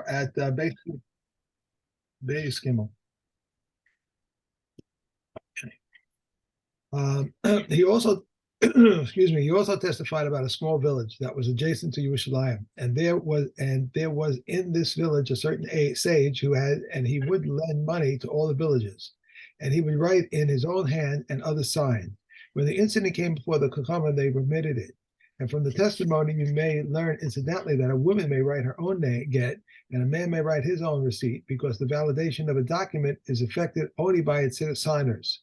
at base Gimel. He also, excuse me, he also testified about a small village that was adjacent to Yerushalayim, and there was in this village a certain sage and he would lend money to all the villages, and he would write in his own hand and other signs. When the incident came before the Chacham, they permitted it. And from the testimony, you may learn incidentally that a woman may write her own get, and a man may write his own receipt, because the validation of a document is effected only by its signers.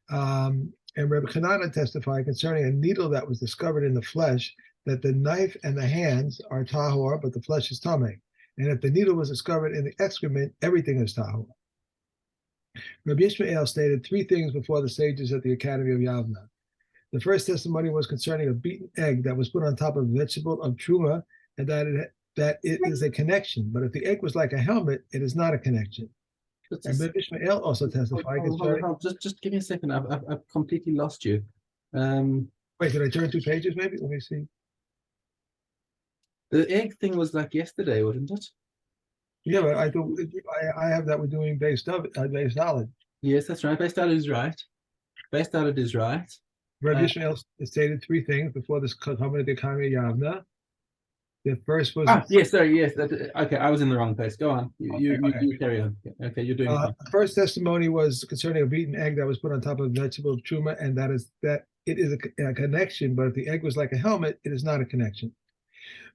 And Rebbe Chanana testified concerning a needle that was discovered in the flesh, that the knife and the hands are tahor, but the flesh is tameh. And if the needle was discovered in the excrement, everything is tahor. Rabbi Yishmael stated three things before the sages at the Academy of Yavna. The first testimony was concerning a beaten egg that was put on top of a vegetable of truma, and that it is a connection. But if the egg was like a helmet, it is not a connection. And Rabbi Yishmael also testified concerning. Just give me a second. I've completely lost you. Wait, did I turn 2 pages? Maybe let me see. The egg thing was like yesterday, wasn't it? Yeah, but I have that we're doing based solid. Yes, that's right. Based solid is right. Based solid is right. Rabbi Yishmael stated three things before this comment of the Academy of Yavna. The first was yes, sorry, yes. Okay, I was in the wrong place. Go on. You carry on. Okay, you're doing fine. The first testimony was concerning a beaten egg that was put on top of a vegetable of truma, and that it is a connection, but if the egg was like a helmet, it is not a connection.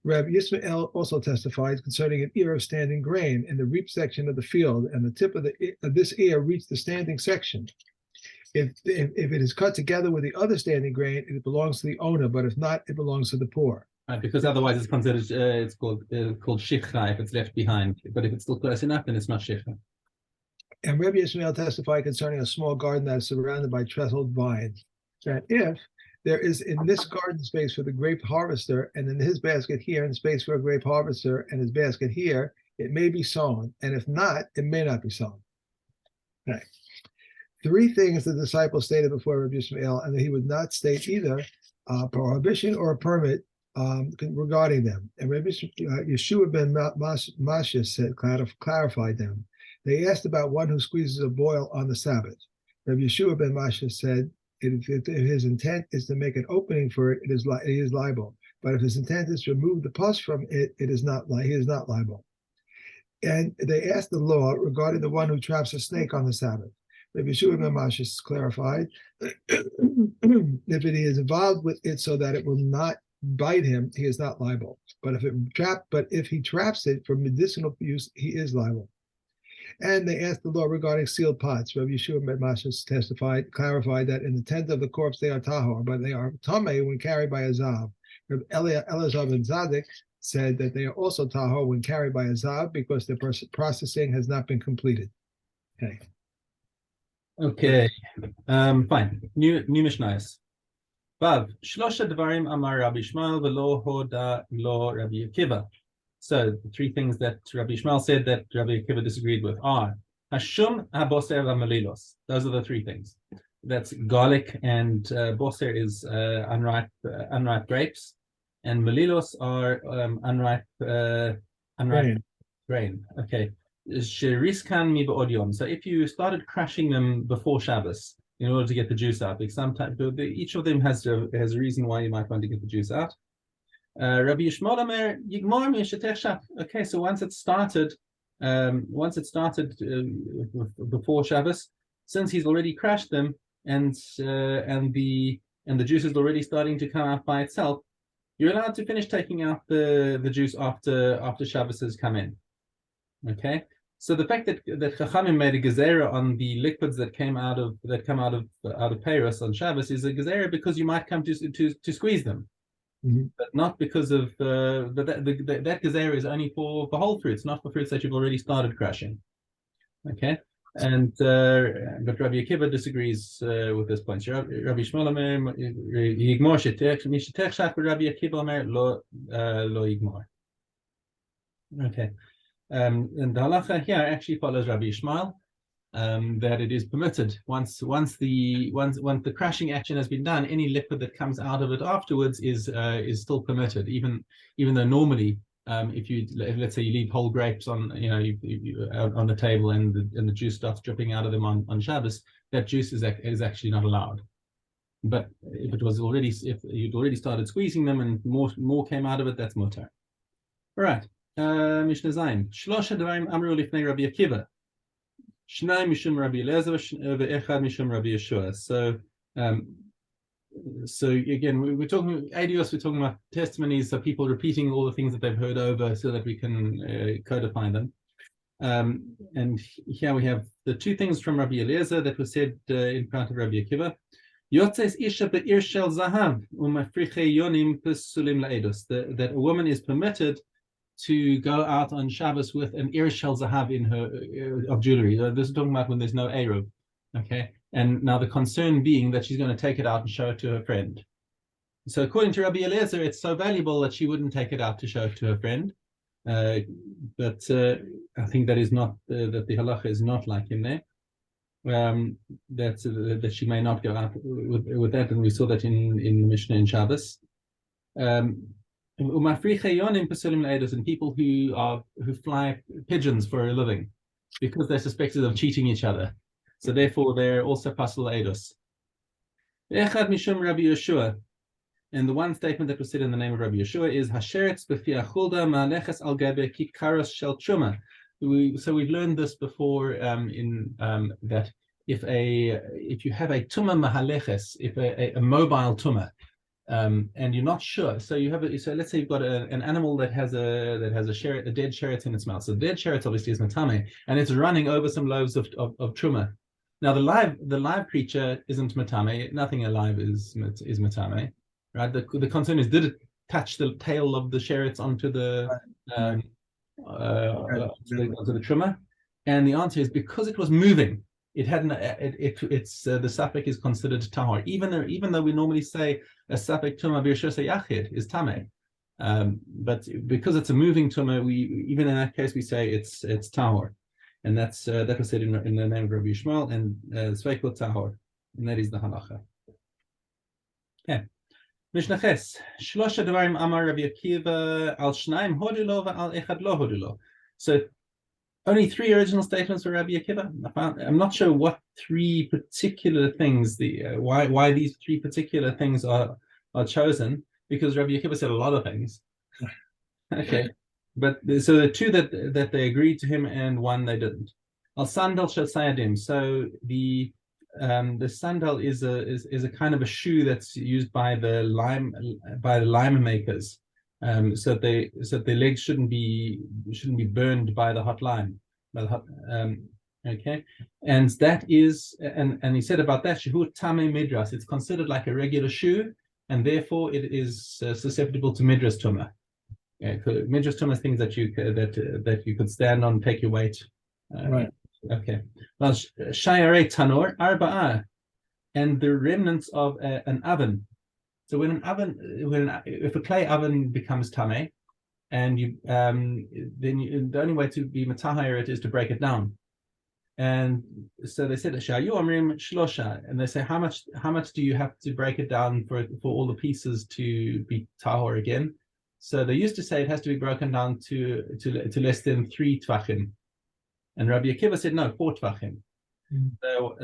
Rabbi Yishmael also testified concerning an ear of standing grain in the reap section of the field, and the tip of this ear reached the standing section. If it is cut together with the other standing grain, it belongs to the owner, but if not, it belongs to the poor. Right, because otherwise it's considered it's called shichra if it's left behind. But if it's still close enough, then it's not shichra. And Rabbi Yishmael testified concerning a small garden that is surrounded by trestled vines, that if there is in this garden space for the grape harvester, and in his basket here, and space for a grape harvester, and his basket here, it may be sown, and if not, it may not be sown. Okay. Three things the disciple stated before Rabbi Yishmael, and that he would not state either a prohibition or a permit regarding them. And Rabbi Yeshua ben Masha said, clarified them. They asked about one who squeezes a boil on the Sabbath. Rabbi Yeshua ben Masha said, if his intent is to make an opening for it, he is liable. But if his intent is to remove the pus from it, he is not liable. And they asked the law regarding the one who traps a snake on the Sabbath. Rabbi Yeshua ben Masha clarified, if it is involved with it so that it will not bite him, he is not liable. But if he traps it for medicinal use, he is liable. And they asked the law regarding sealed pots. Rabbi Yeshua ben Masha clarified that in the tent of the corpse they are tahor, but they are tameh when carried by a zav. Rabbi Elazar ben Zadok said that they are also tahor when carried by a zav because their processing has not been completed. Okay, fine. New Mishnahs. Vav, Shlosha Dvarim Amar Rabbi Yishmael v'lo hoda lo Rabbi Akiva. So the three things that Rabbi Yishmael said that Rabbi Akiva disagreed with are Hashum, haboser, v'melilos. Those are the three things. That's garlic, and boser is unripe grapes, and melilos are unripe grain. Okay. Sheriskan mi ba'odyom. So if you started crushing them before Shabbos in order to get the juice out, because sometimes each of them has a reason why you might want to get the juice out. Rabbi Yishmael Omer Yigmor mishetech shaf. Okay, so once it started before Shabbos, since he's already crushed them and the juice is already starting to come out by itself, you're allowed to finish taking out the juice after Shabbos has come in. Okay. So the fact that Chachamim made a gezerah on the liquids that come out of Peiros on Shabbos is a gezerah because you might come to squeeze them, but not because of that gezerah is only for whole fruits, not for fruits that you've already started crushing. Okay, and but Rabbi Akiva disagrees with this point. Rabbi Yishmael Omer Yigmor shetech mishetech shach, Rabbi Akiva Omer lo yigmor. Okay. And the halacha here actually follows Rabbi Yishmael, that it is permitted once the crushing action has been done, any liquid that comes out of it afterwards is still permitted, even though normally let's say you leave whole grapes on, on the table, and the juice starts dripping out of them on Shabbos, that juice is actually not allowed. But if you'd already started squeezing them and more came out of it, that's mutar. All right. Mishna Zayin. Shlosha dvarim amru lifnei Rabbi Akiva. Shnai mishum Rabbi Eliezer ve'echad mishum Rabbi Yeshua. So again, we're talking Eduyos. We're talking about testimonies, so people repeating all the things that they've heard over, so that we can codify them. And here we have the two things from Rabbi Eliezer that were said in front of Rabbi Akiva. Yotzes isha be'ir shel zahav u'mafriche yonim pesulim la'edos. That a woman is permitted to go out on Shabbos with an ir shel zahav in her of jewelry. This is talking about when there's no eruv. Okay, and now the concern being that she's going to take it out and show it to her friend. So according to Rabbi Eliezer, it's so valuable that she wouldn't take it out to show it to her friend. But I think that is not that the halacha is not like him there. That she may not go out with that, and we saw that in the Mishna in Shabbos. And people who fly pigeons for a living because they're suspected of cheating each other. So therefore, they're also pasul eidos. Echad mishum Rabbi Yeshua, and the one statement that was said in the name of Rabbi Yeshua is Hasheretz b'fi achulda ma'aleches al gebe kikaros shel truma. So we've learned this before that if you have a tuma mahaleches, if a mobile tuma, and you're not sure, so let's say you've got an animal that has a dead sheretz in its mouth. So the dead sheretz obviously is matame, and it's running over some loaves of truma. Now the live creature isn't matame. Nothing alive is matame, right? The concern is, did it touch the tail of the sheretz onto the truma? And the answer is, because it was moving, it hadn't. It's the suffix is considered tahor, even though we normally say a suffix tuma b'rishus yachid is tameh, but because it's a moving tuma, even in that case we say it's tahor, and that was said in the name of Rabbi Yishmael, and sveikot tahor, and that is the halacha. Okay. Mishna Ches, Shlosha Dvarim Amar Rabbi Akiva al Shnaim Hodilo al Echad Lo Hodilo. So only three original statements for Rabbi Akiva. I'm not sure what three particular things why these three particular things are chosen, because Rabbi Akiva said a lot of things. Okay, but so the two that they agreed to him, and one they didn't. Al Sandal Shel Sayadim. So the sandal is a kind of a shoe that's used by the lime makers, so their legs shouldn't be burned by the hot lime. Okay, and that is and he said about that, shehu tame midras. It's considered like a regular shoe, and therefore it is susceptible to midras tuma. Midras tuma is things that you could stand on, take your weight. Right. Okay. Well, shayarei tanor arba'ah, and the remnants of an oven. So if a clay oven becomes tameh, and the only way to be matahir it is to break it down. And so they said shayu amrim shlosha, and they say how much do you have to break it down for all the pieces to be tahor again? So they used to say it has to be broken down to less than 3 tvachim. And Rabbi Akiva said, no, 4 tvachim. So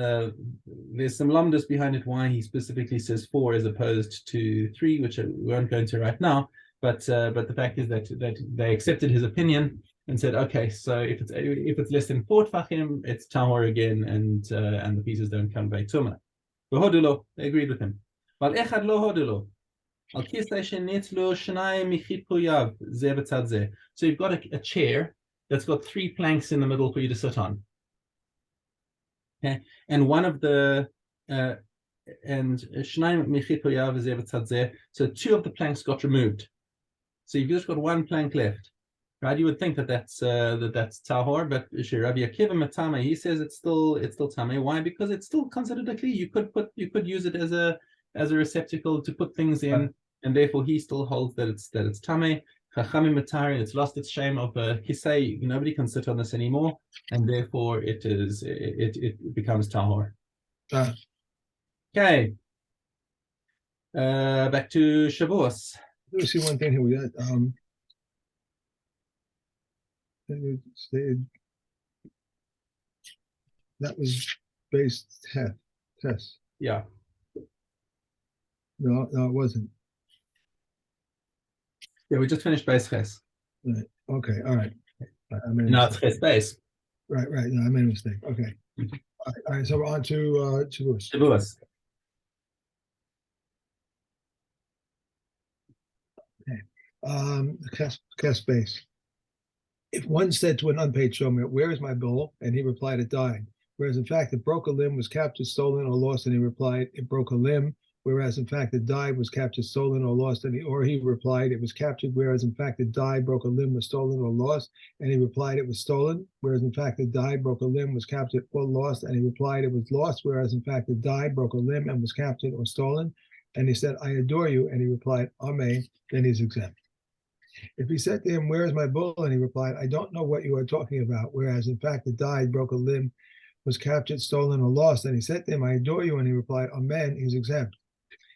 there's some lamdas behind it why he specifically says 4 as opposed to 3, which we won't go into right now. But the fact is that they accepted his opinion and said, okay, so if it's less than 4 tvachim, it's tahor again, and the pieces don't come by tuma. V'hodulo, they agreed with him. But echad lo hodulo. So you've got a chair that's got 3 planks in the middle for you to sit on. Okay, and one of the so 2 of the planks got removed. So you've just got 1 plank left, right? You would think that's tahor, but Rabbi Akiva matame, he says it's still tameh. Why? Because it's still considered a kli. You could use it as a receptacle to put things in, and therefore he still holds that it's tameh. Chachamim matari, it's lost its shame of kisei. Nobody can sit on this anymore, and therefore it becomes tahor. Okay. Back to Shavuos. Let me see one thing here. We got stated that was base test. Yeah. No, it wasn't. Yeah, we just finished base ches. Right. Okay, all right. I made a Now it's mistake. ches base. Right. No, I made a mistake. Okay. All right, so we're on to Shavuos. Shavuos. Cast base. If one said to an unpaid shomer, "Where is my bill?" and he replied, "It died," whereas in fact it broke a limb, was captured, stolen, or lost, and he replied, "It broke a limb," whereas in fact it died, was captured, stolen, or lost, and he replied, "It was captured," whereas in fact it died, broke a limb, was stolen, or lost, and he replied, "It was stolen," whereas in fact it died, broke a limb, was captured, or lost, and he replied, "It was lost," whereas in fact it died, broke a limb, and was captured or stolen, and he said, "I adore you," and he replied, "Amen," then he's exempt. If he said to him, "Where is my bull?" and he replied, "I don't know what you are talking about," whereas in fact it died, broke a limb, was captured, stolen, or lost, and he said to him, "I adore you," and he replied, "Amen," he's exempt.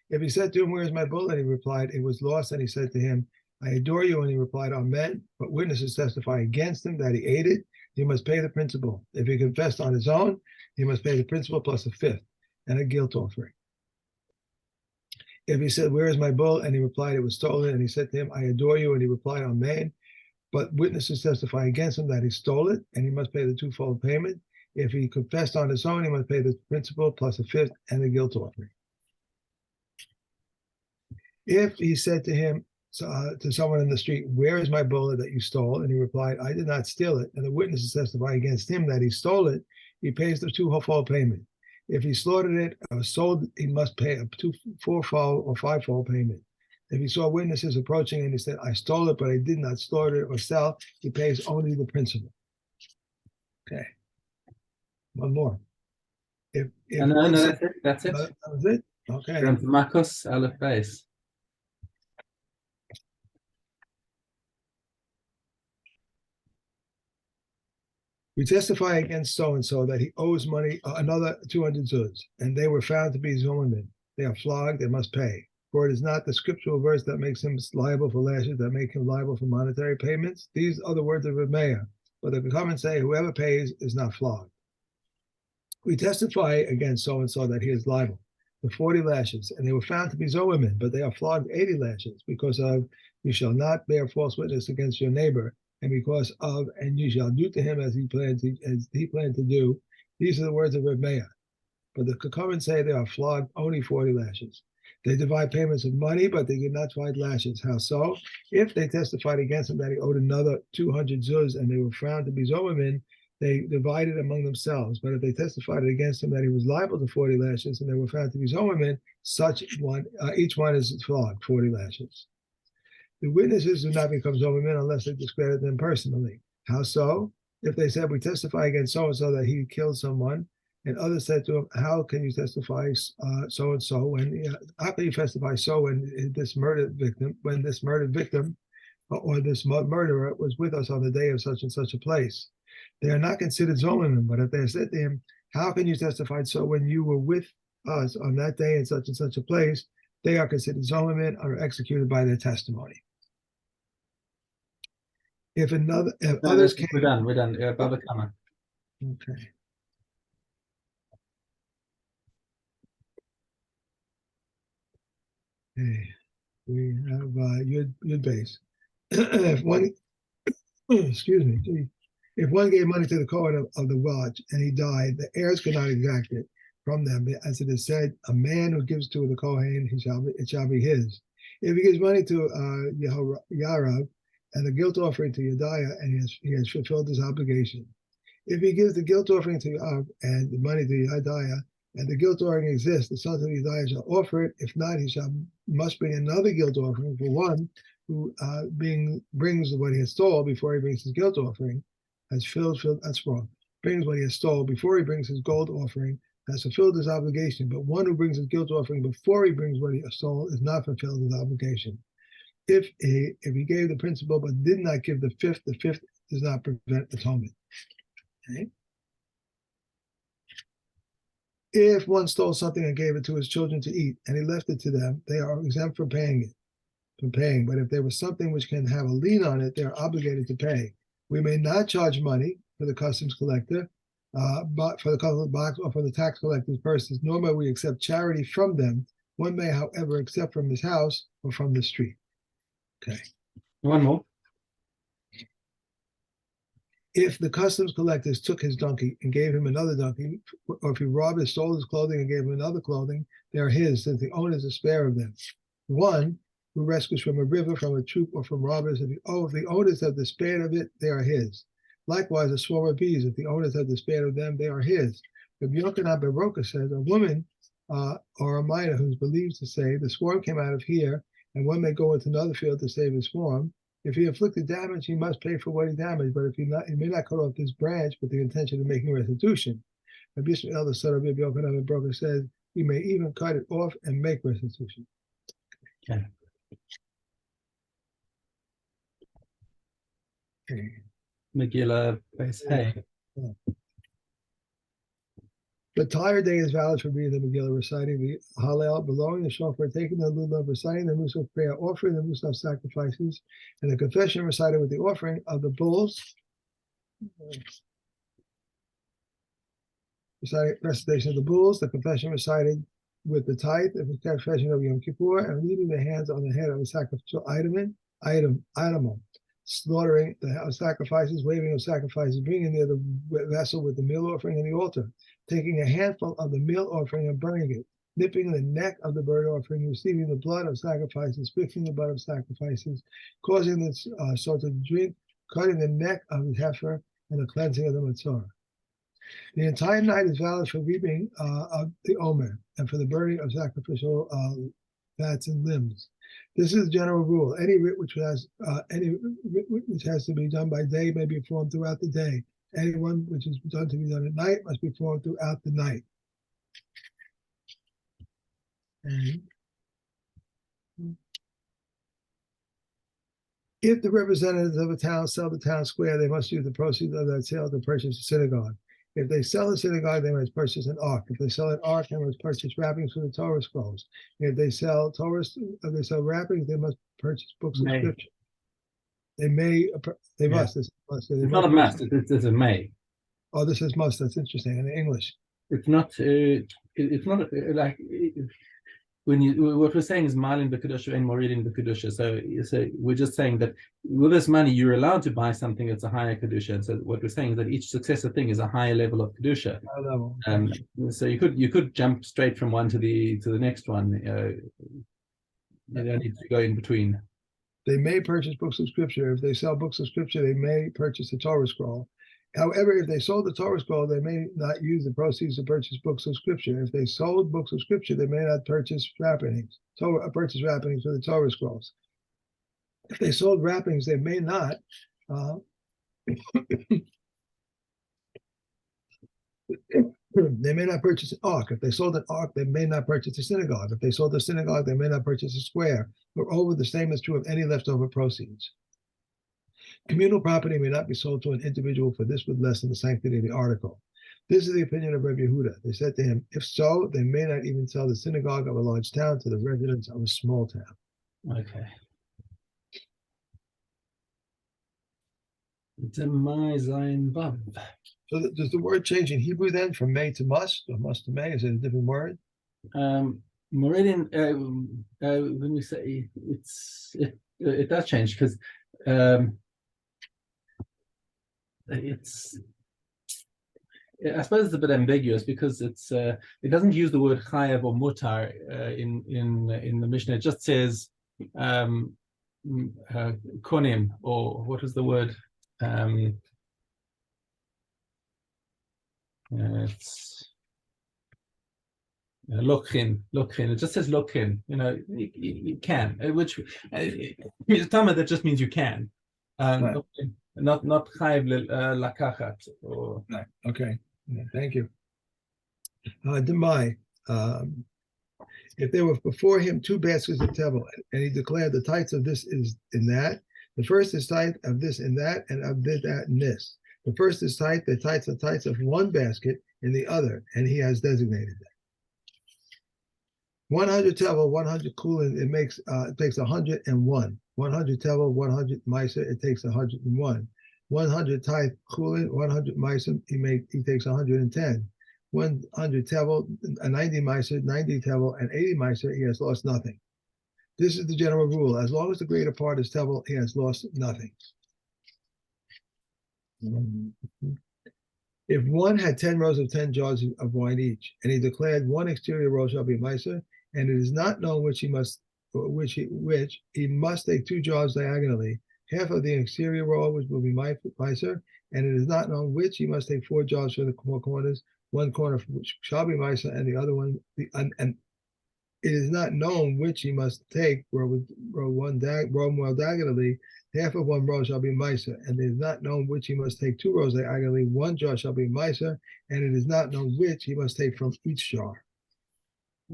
If he said to him, "Where is my bull?" and he replied, "It was lost," and he said to him, "I adore you," and he replied, "Amen," but witnesses testify against him that he ate it, he must pay the principal. If he confessed on his own, he must pay the principal plus a fifth and a guilt offering. If he said, "Where is my bull?" and he replied, "It was stolen," and he said to him, "I adore you," and he replied, "Amen," but witnesses testify against him that he stole it, and he must pay the twofold payment. If he confessed on his own, he must pay the principal plus a fifth and a guilt offering. If he said to him, to someone in the street, "Where is my bull that you stole?" and he replied, "I did not steal it," and the witnesses testify against him that he stole it, he pays the twofold payment. If he slaughtered it or sold it, he must pay a fourfold or fivefold payment. If he saw witnesses approaching and he said, "I stole it, but I did not slaughter it or sell," he pays only the principal. Okay. One more. If No, that's it. That's it. that was it. Okay. We're on to Makos Aleph base. We testify against so-and-so that he owes money, another 200 zuz, and they were found to be Zomermen. They are flogged, they must pay. For it is not the scriptural verse that makes him liable for lashes, that make him liable for monetary payments. These are the words of Rameya. But they come and say, whoever pays is not flogged. We testify against so-and-so that he is liable for 40 lashes, and they were found to be Zomermen, but they are flogged 80 lashes because of, "You shall not bear false witness against your neighbor," and because of, "and you shall do to him as he planned to do." These are the words of Rameya. But the Kakarim say they are flogged only 40 lashes. They divide payments of money, but they did not divide lashes. How so? If they testified against him that he owed another 200 zuz and they were found to be Zomermen, they divided among themselves. But if they testified against him that he was liable to 40 lashes and they were found to be Zomermen, each one is flogged 40 lashes. The witnesses do not become Zomermen unless they discredit them personally. How so? If they said, "We testify against so-and-so that he killed someone," and others said to him, "How can you testify so-and-so when, how can you testify so when this murdered victim or this murderer was with us on the day of such and such a place?" They are not considered Zomermen, but if they said to him, "How can you testify so when you were with us on that day in such and such a place?" they are considered Zomermen and are executed by their testimony. If others came, We're done. Baba Kama. okay. Okay. We have Yud base. If one, excuse me, if one gave money to the Kohen of the watch and he died, the heirs could not exact it from them, as it is said, "A man who gives to the Kohen, it shall be his." If he gives money to Yarav and the guilt offering to Yediah, and he has fulfilled his obligation. If he gives the guilt offering to Yarav and the money to Yediah, and the guilt offering exists, the sons of Yediah shall offer it. If not, he must bring another guilt offering for one who brings what he has stole before he brings his guilt offering, has filled that's wrong. Brings what he has stole before he brings his gold offering, has fulfilled his obligation. But one who brings his guilt offering before he brings what he stole is not fulfilled his obligation. If he gave the principal but did not give the fifth does not prevent atonement. Okay. If one stole something and gave it to his children to eat, and he left it to them, they are exempt from paying. But if there was something which can have a lien on it, they are obligated to pay. We may not charge money for the customs collector, but for the customs box or for the tax collector's purses, nor may we accept charity from them. One may, however, accept from his house or from the street. Okay. One more. If the customs collectors took his donkey and gave him another donkey, or if he robbed or stole his clothing and gave him another clothing, they are his, since the owner is a spare of them. One who rescues from a river, from a troop, or from robbers, if the owners have despaired of it, they are his. Likewise, a swarm of bees, if the owners have despaired of them, they are his. But Yochanan ben Roka says, a woman or a minor who is believed to say, the swarm came out of here, and one may go into another field to save his swarm. If he inflicted damage, he must pay for what he damaged, but if he may not cut off this branch with the intention of making restitution. Rabbi Yishmael, the son of Rabbi Yochanan ben Roka, says, he may even cut it off and make restitution. Okay. Megillah, base hay. The entire day is valid for reading the Megillah, reciting the Hallel, blowing the shofar, taking the lulav, reciting the Musaf prayer, offering the Musaf sacrifices, and the confession recited with the offering of the bulls, recitation of the bulls, the confession recited with the tithe, the confession of Yom Kippur, and leaving the hands on the head of a sacrificial animal, slaughtering the sacrifices, waving of sacrifices, bringing near the vessel with the meal offering and the altar, taking a handful of the meal offering and burning it, nipping the neck of the burnt offering, receiving the blood of sacrifices, fixing the blood of sacrifices, causing the salt to drink, cutting the neck of the heifer, and the cleansing of the matzah. The entire night is valid for reaping of the omer and for the burning of sacrificial fats and limbs. This is the general rule. Any writ which has to be done by day may be performed throughout the day. Any one which is done to be done at night must be performed throughout the night. And if the representatives of a town sell the town square, they must use the proceeds of that sale to purchase a synagogue. If they sell a synagogue, they must purchase an ark. If they sell an ark, they must purchase wrappings for the Torah scrolls. If they sell wrappings, they must purchase books of scripture. They must. It's not a must. It's a may. Oh, this is must. That's interesting in English. It's not. It's not like what we're saying is malin b'kedusha and moridin b'kedusha. So we're just saying that with this money you're allowed to buy something that's a higher kedusha. And so what we're saying is that each successive thing is a higher level of kedusha. So you could jump straight from one to the next one. You don't need to go in between. They may purchase books of scripture. If they sell books of scripture, they may purchase a Torah scroll. However, if they sold the Torah scroll, they may not use the proceeds to purchase books of scripture. If they sold books of scripture, they may not purchase wrappings for the Torah scrolls. If they sold wrappings, they may not they may not purchase an ark. If they sold an ark, they may not purchase a synagogue. If they sold a synagogue, they may not purchase a square. Moreover, the same is true of any leftover proceeds. Communal property may not be sold to an individual, for this would lessen the sanctity of the article. This is the opinion of Rabbi Yehuda. They said to him, if so, they may not even sell the synagogue of a large town to the residents of a small town. Okay. So does the word change in Hebrew then from may to must, or must to may? Is it a different word? Meridian, when we say it does change because I suppose it's a bit ambiguous because it doesn't use the word chayav or mutar in the Mishnah. It just says konim, or what is the word? It's lokhin. It just says lokhin. You can, which Tama, that just means you can. Right. Not chayiv lakachat. Right. Okay. Yeah, thank you. Demai. If there were before him two baskets of tevel, and he declared the tithes of this is in that, the first is tithe of this in that, and of this, that, and this. The first is tithe, the tithes of one basket in the other, and he has designated that. 100 tevel, 100 kulin, it takes 101. 100 tevel, 100 meiser, it takes 101. 100 tithe chulin, 100 meiser, he takes 110. 100 tevel, 90 meiser, 90 tevel, and 80 meiser, he has lost nothing. This is the general rule. As long as the greater part is tevel, he has lost nothing. If one had 10 rows of 10 jars of wine each, and he declared one exterior row shall be meiser, and it is not known which he must take 2 jars diagonally, half of the exterior row which will be meiser, and it is not known which he must take 4 jars from the 4 corners, one corner which shall be meiser, and the other one, and it is not known which he must take row more diagonally, half of one row shall be meiser, and it is not known which he must take 2 rows diagonally, 1 jar shall be meiser, and it is not known which he must take from each jar.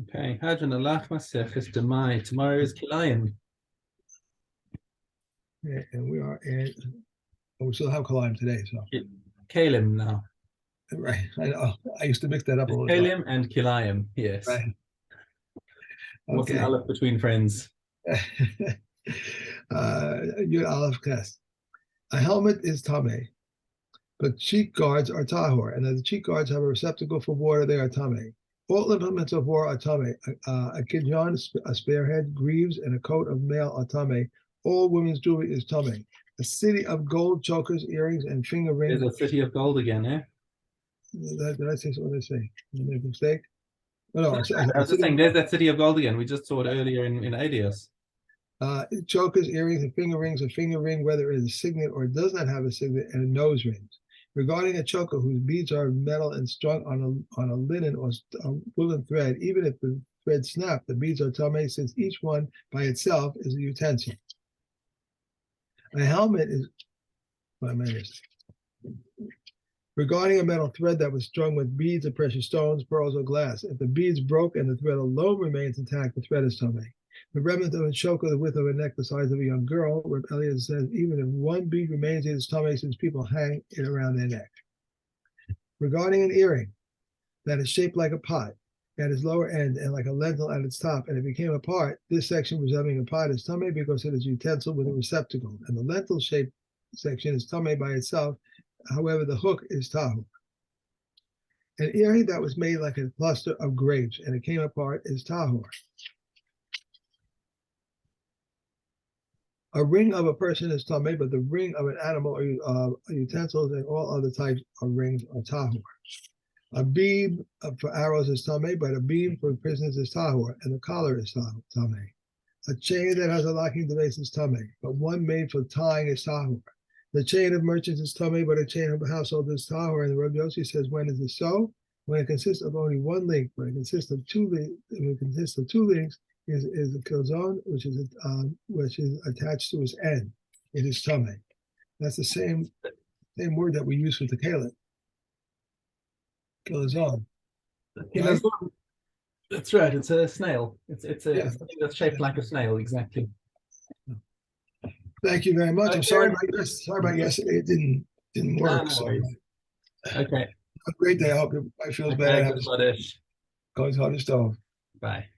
Okay, Hadron Alach Maseches Demai. Tomorrow is Kilayim. Yeah, and we still have Kalim today, so Kalim now. right. I know. I used to mix that up a little bit. Kalim and Kilayim, yes. Right. What's an Okay. aleph between friends? Yud Aleph Ches. A helmet is tameh, but cheek guards are tahor, and as the cheek guards have a receptacle for water, they are tameh. All implements of war are tameh. A kidjon, a spearhead, greaves, and a coat of mail are tameh. All women's jewelry is tameh. A city of gold, chokers, earrings, and finger rings. There's a city of gold again, eh? Did I say what did I say? Did I make a mistake? No, I was just saying, there's that city of gold again. We just saw it earlier in Eduyos. Chokers, earrings, and finger rings. A finger ring, whether it is a signet or does not have a signet, and nose rings. Regarding a choker whose beads are metal and strung on a linen or woolen thread, even if the thread snapped, the beads are tameh, since each one by itself is a utensil. A helmet is. Regarding a metal thread that was strung with beads of precious stones, pearls, or glass, if the beads broke and the thread alone remains intact, the thread is tameh. The remnant of a choker, the width of a neck the size of a young girl, Reb Eliezer says, even if one bead remains, it is tameh, since people hang it around their neck. Regarding an earring that is shaped like a pot at its lower end and like a lentil at its top, and it became apart, this section resembling a pot is tameh because it is a utensil with a receptacle, and the lentil-shaped section is tameh by itself. However, the hook is tahor. An earring that was made like a cluster of grapes and it came apart is tahor. A ring of a person is tameh, but the ring of an animal or utensils and all other types of rings are tahor. A beam for arrows is tameh, but a beam for prisoners is tahor, and the collar is tameh. A chain that has a locking device is tameh, but one made for tying is tahor. The chain of merchants is tameh, but a chain of a household is tahor. And Rabbi Yossi says, when is this so? When it consists of only one link, when it consists of 2 links, is a kilzon, which is attached to its end. It is tameh. That's the same word that we use for the kalim. Kilzon. Right? That's right. It's a snail. It's something that's shaped like a snail, exactly. Thank you very much. Okay. I'm sorry about yesterday. It didn't work. No so worries. Okay. have a great day. I hope everybody feels better. Good. Goes on the stove. Bye.